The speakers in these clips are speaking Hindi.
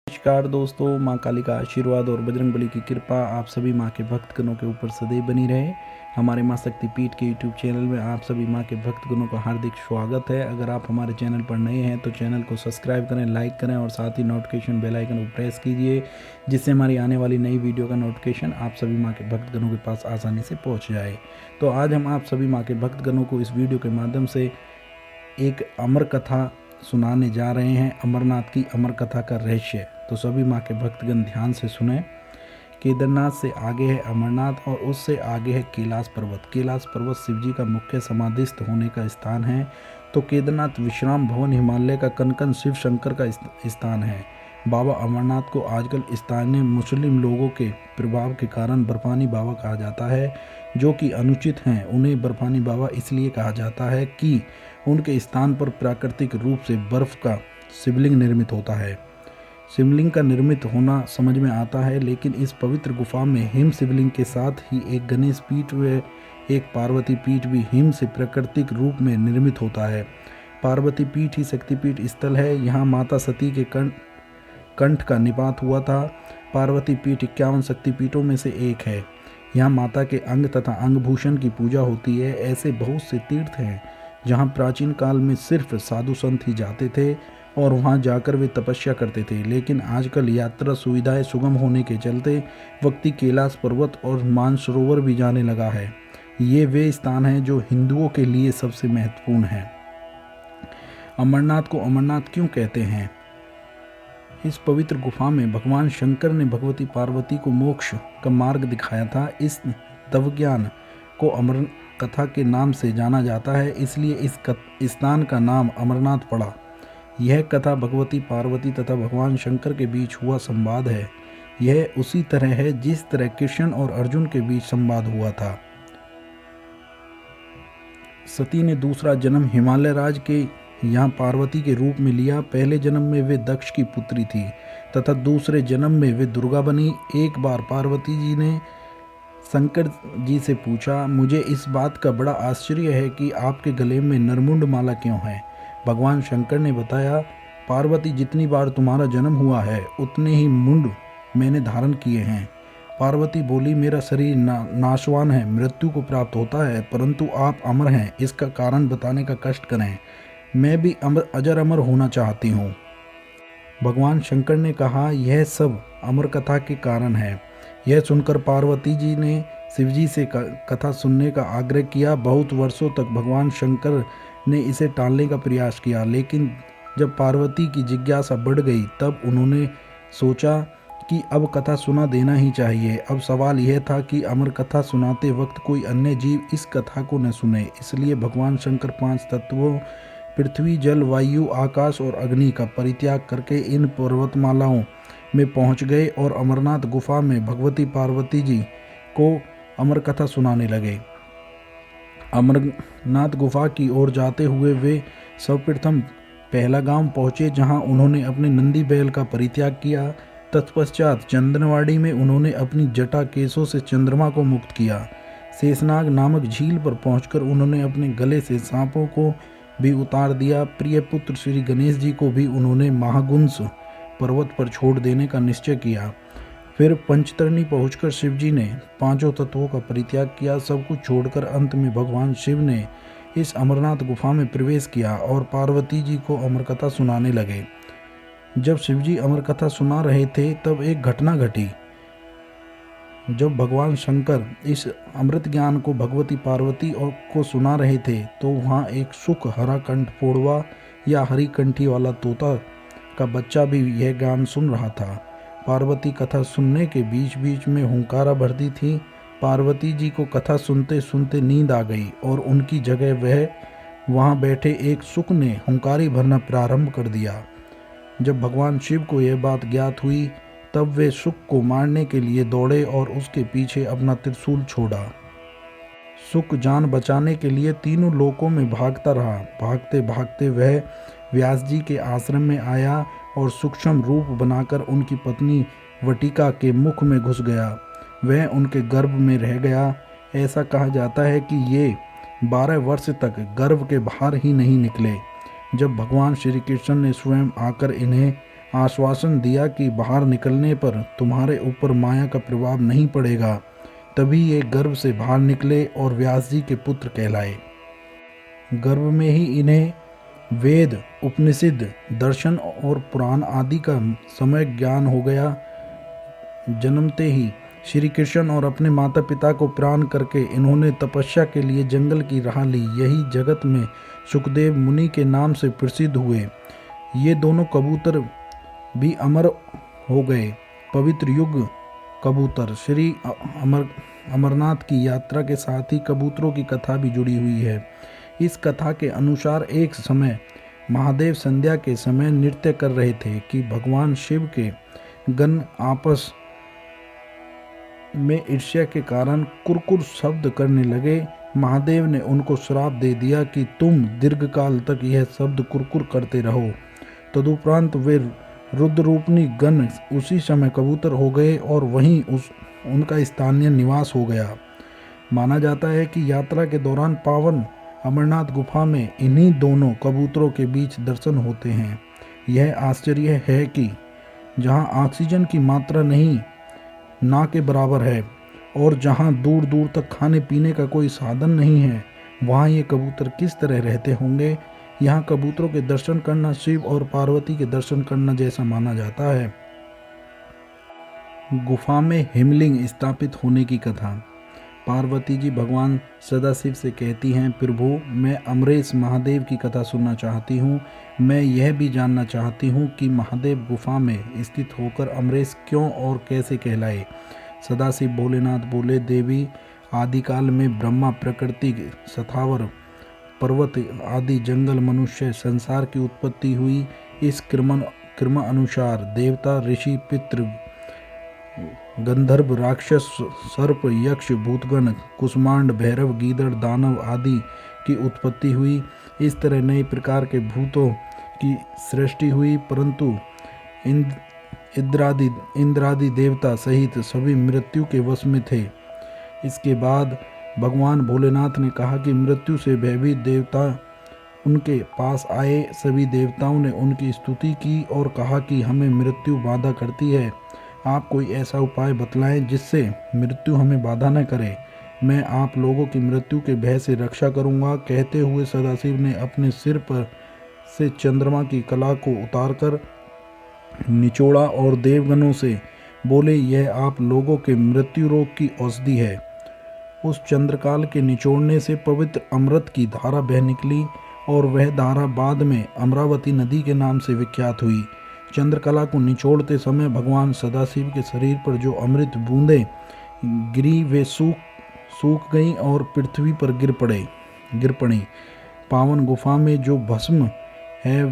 नमस्कार दोस्तों, माँ काली का आशीर्वाद और बजरंगबली की कृपा आप सभी माँ के भक्तगणों के ऊपर सदैव बनी रहे। हमारे माँ शक्तिपीठ के यूट्यूब चैनल में आप सभी माँ के भक्तगणों का हार्दिक स्वागत है। अगर आप हमारे चैनल पर नए हैं तो चैनल को सब्सक्राइब करें, लाइक करें और साथ ही नोटिफिकेशन बेल आइकन को प्रेस कीजिए, जिससे हमारी आने वाली नई वीडियो का नोटिफिकेशन आप सभी माँ के भक्तगणों के पास आसानी से पहुँच जाए। तो आज हम आप सभी माँ के भक्तगणों को इस वीडियो के माध्यम से एक अमर कथा सुनाने जा रहे हैं, अमरनाथ की अमर कथा का रहस्य। तो सभी माँ के भक्तगण ध्यान से सुने। केदारनाथ से आगे है अमरनाथ और उससे आगे है कैलाश पर्वत। कैलाश पर्वत शिव जी का मुख्य समाधिस्थ होने का स्थान है। तो केदारनाथ विश्राम भवन हिमालय का कनकन शिव शंकर का स्थान है। बाबा अमरनाथ को आजकल स्थानीय मुस्लिम लोगों के प्रभाव के कारण बर्फानी बाबा कहा जाता है, जो कि अनुचित हैं। उन्हें बर्फानी बाबा इसलिए कहा जाता है कि उनके स्थान पर प्राकृतिक रूप से बर्फ का शिवलिंग निर्मित होता है। शिवलिंग का निर्मित होना समझ में आता है, लेकिन इस पवित्र गुफा में हिम शिवलिंग के साथ ही एक गणेश पीठ व एक पार्वती पीठ भी हिम से प्राकृतिक रूप में निर्मित होता है। पार्वती पीठ ही शक्तिपीठ स्थल है। यहाँ माता सती के कंठ का निपात हुआ था। पार्वती पीठ 51 शक्तिपीठों में से एक है। यहाँ माता के अंग तथा अंगभूषण की पूजा होती है। ऐसे बहुत से तीर्थ हैं जहाँ प्राचीन काल में सिर्फ साधु संत ही जाते थे और वहाँ जाकर वे तपस्या करते थे, लेकिन आजकल यात्रा सुविधाएं सुगम होने के चलते व्यक्ति कैलाश पर्वत और मानसरोवर भी जाने लगा है। ये वे स्थान हैं जो हिंदुओं के लिए सबसे महत्वपूर्ण हैं। अमरनाथ को अमरनाथ क्यों कहते हैं? इस पवित्र गुफा में भगवान शंकर ने भगवती पार्वती को मोक्ष का मार्ग दिखाया था। इस तवज्ञान को अमर कथा के नाम से जाना जाता है, इसलिए इस स्थान का नाम अमरनाथ पड़ा। यह कथा भगवती पार्वती तथा भगवान शंकर के बीच हुआ संवाद है। यह उसी तरह है जिस तरह कृष्ण और अर्जुन के बीच संवाद हुआ था। सती ने दूसरा जन्म हिमालय राज के यहाँ पार्वती के रूप में लिया। पहले जन्म में वे दक्ष की पुत्री थी तथा दूसरे जन्म में वे दुर्गा बनी। एक बार पार्वती जी ने शंकर जी से पूछा, मुझे इस बात का बड़ा आश्चर्य है कि आपके गले में नरमुंड माला क्यों है? भगवान शंकर ने बताया, पार्वती जितनी बार तुम्हारा जन्म हुआ है उतने ही मुंड मैंने धारण किए हैं। पार्वती बोली, मेरा शरीर नाशवान है, मृत्यु को प्राप्त होता है, परंतु आप अमर हैं, इसका कारण बताने का कष्ट करें। मैं भी अजर अमर होना चाहती हूँ। भगवान शंकर ने कहा, यह सब अमर कथा के कारण है। यह सुनकर पार्वती जी ने शिवजी से कथा सुनने का आग्रह किया। बहुत वर्षों तक भगवान शंकर ने इसे टालने का प्रयास किया, लेकिन जब पार्वती की जिज्ञासा बढ़ गई तब उन्होंने सोचा कि अब कथा सुना देना ही चाहिए। अब सवाल यह था कि अमर कथा सुनाते वक्त कोई अन्य जीव इस कथा को न सुने। इसलिए भगवान शंकर 5 तत्वों पृथ्वी, जल, वायु, आकाश और अग्नि का परित्याग करके इन पर्वतमालाओं में पहुंच गए और अमरनाथ गुफा में भगवती पार्वती जी को अमर कथा सुनाने लगे। अमरनाथ गुफा की ओर जाते हुए वे सर्वप्रथम पहला गांव पहुंचे, जहां उन्होंने अपने नंदी बैल का परित्याग किया। तत्पश्चात चंदनवाड़ी में उन्होंने अपनी जटा केशों से चंद्रमा को मुक्त किया। शेषनाग नामक झील पर पहुंचकर उन्होंने अपने गले से सांपों को भी उतार दिया। प्रिय पुत्र श्री गणेश जी को भी उन्होंने महागुंस पर्वत पर छोड़ देने का निश्चय किया। फिर पंचतरणी पहुंचकर शिवजी ने 5 तत्वों का परित्याग किया। सब कुछ छोड़कर अंत में भगवान शिव ने इस अमरनाथ गुफा में प्रवेश किया और पार्वती जी को अमर कथा सुनाने लगे। जब शिवजी अमर कथा सुना रहे थे तब एक घटना घटी। जब भगवान शंकर इस अमृत ज्ञान को भगवती पार्वती को सुना रहे थे तो वहाँ एक सुख हरा कंठ फोड़वा या हरी कंठी वाला तोता का बच्चा भी यह ज्ञान सुन रहा था। पार्वती कथा सुनने के बीच बीच में हुंकारा भरती थी। पार्वती जी को कथा सुनते सुनते नींद आ गई और उनकी जगह वहाँ बैठे एक सुक ने हुंकारी भरना प्रारंभ कर दिया। जब भगवान शिव को यह बात ज्ञात हुई तब वे सुक को मारने के लिए दौड़े और उसके पीछे अपना त्रिशूल छोड़ा। सुक जान बचाने के लिए तीनों लोकों में भागता रहा। भागते भागते वह व्यास जी के आश्रम में आया और सूक्ष्म रूप बनाकर उनकी पत्नी वटिका के मुख में घुस गया। वह उनके गर्भ में रह गया। ऐसा कहा जाता है कि ये 12 वर्ष तक गर्भ के बाहर ही नहीं निकले। जब भगवान श्री कृष्ण ने स्वयं आकर इन्हें आश्वासन दिया कि बाहर निकलने पर तुम्हारे ऊपर माया का प्रभाव नहीं पड़ेगा। तभी ये गर्भ से बाहर निकले और व्यास जी के पुत्र कहलाए। गर्भ में ही इन्हें वेद, उपनिषद, दर्शन और पुराण आदि का सम्यक ज्ञान हो गया। जन्मते ही श्री कृष्ण और अपने माता पिता को प्राण करके इन्होंने तपस्या के लिए जंगल की राह ली। यही जगत में सुखदेव मुनि के नाम से प्रसिद्ध हुए। ये दोनों कबूतर भी अमर हो गए। पवित्र युग कबूतर श्री अमरनाथ की यात्रा के साथ ही कबूतरों की कथा भी जुड़ी हुई है। इस कथा के अनुसार एक समय महादेव संध्या के समय नृत्य कर रहे थे कि भगवान शिव के गण आपस में ईर्ष्या के कारण कुरकुर शब्द करने लगे। महादेव ने उनको श्राप दे दिया कि तुम दीर्घकाल तक यह शब्द कुरकुर करते रहो। तदुपरांत वे रुद्ररूपनी गण उसी समय कबूतर हो गए और वहीं उनका स्थानीय निवास हो गया। माना जाता है कि यात्रा के दौरान पावन अमरनाथ गुफा में इन्हीं दोनों कबूतरों के बीच दर्शन होते हैं। यह आश्चर्य है कि जहां ऑक्सीजन की मात्रा नहीं ना के बराबर है और जहां दूर दूर तक खाने पीने का कोई साधन नहीं है, वहां ये कबूतर किस तरह रहते होंगे। यहाँ कबूतरों के दर्शन करना शिव और पार्वती के दर्शन करना जैसा माना जाता है। गुफा में हिमलिंग स्थापित होने की कथा। पार्वती जी भगवान सदाशिव से कहती हैं, प्रभु मैं अमरेश महादेव की कथा सुनना चाहती हूँ। मैं यह भी जानना चाहती हूँ कि महादेव गुफा में स्थित होकर अमरेश क्यों और कैसे कहलाए। सदाशिव भोलेनाथ बोले, देवी आदिकाल में ब्रह्मा, प्रकृति, स्थावर, पर्वत आदि जंगल, मनुष्य, संसार की उत्पत्ति हुई। इस क्रम अनुसार देवता, ऋषि, पितृ, गंधर्व, राक्षस, सर्प, यक्ष, भूतगण, कुष्मांड, भैरव, गीदड़, दानव आदि की उत्पत्ति हुई। इस तरह नए प्रकार के भूतों की सृष्टि हुई, परंतु इंद्रादि देवता सहित सभी मृत्यु के वश में थे। इसके बाद भगवान भोलेनाथ ने कहा कि मृत्यु से भयभीत देवता उनके पास आए। सभी देवताओं ने उनकी स्तुति की और कहा कि हमें मृत्यु बाधा करती है, आप कोई ऐसा उपाय बतलाएं जिससे मृत्यु हमें बाधा न करे। मैं आप लोगों की मृत्यु के भय से रक्षा करूंगा। कहते हुए सदाशिव ने अपने सिर पर से चंद्रमा की कला को उतारकर निचोड़ा और देवगणों से बोले, यह आप लोगों के मृत्यु रोग की औषधि है। उस चंद्रकाल के निचोड़ने से पवित्र अमृत की धारा बह निकली और वह धारा बाद में अमरावती नदी के नाम से विख्यात हुई। चंद्रकला को निचोड़ते समय भगवान सदाशिव के शरीर पर जो अमृत बूंदें गिरी वे सूख गईं और पृथ्वी पर गिर पड़ी। पावन गुफा में जो भस्म है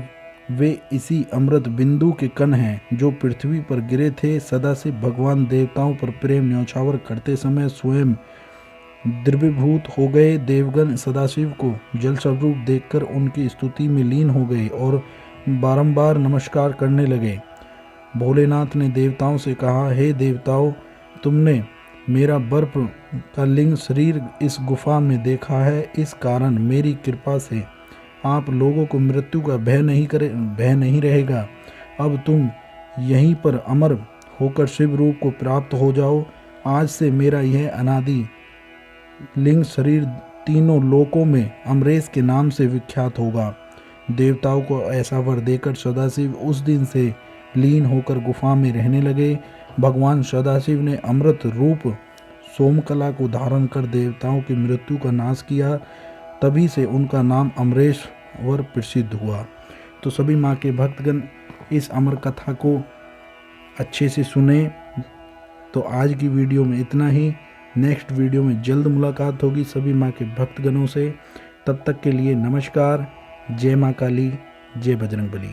वे इसी अमृत बिंदु के कण हैं जो पृथ्वी पर गिरे थे। सदाशिव भगवान देवताओं पर प्रेम न्यौछावर करते समय स्वयं द्रवीभूत हो गए। देवगण सदाशिव को जल स्वरूप देखकर उनकी स्तुति में लीन हो गए और बारंबार नमस्कार करने लगे। भोलेनाथ ने देवताओं से कहा, हे देवताओं, तुमने मेरा बर्फ का लिंग शरीर इस गुफा में देखा है। इस कारण मेरी कृपा से आप लोगों को मृत्यु का भय नहीं रहेगा। अब तुम यहीं पर अमर होकर शिव रूप को प्राप्त हो जाओ। आज से मेरा यह अनादि लिंग शरीर तीनों लोकों में अमरेश के नाम से विख्यात होगा। देवताओं को ऐसा वर देकर सदाशिव उस दिन से लीन होकर गुफा में रहने लगे। भगवान सदाशिव ने अमृत रूप सोमकला को धारण कर देवताओं की मृत्यु का नाश किया। तभी से उनका नाम अमरेश्वर प्रसिद्ध हुआ। तो सभी माँ के भक्तगण इस अमर कथा को अच्छे से सुने। तो आज की वीडियो में इतना ही। नेक्स्ट वीडियो में जल्द मुलाकात होगी सभी माँ के भक्तगणों से। तब तक के लिए नमस्कार। जय माँ काली, जय बजरंगबली।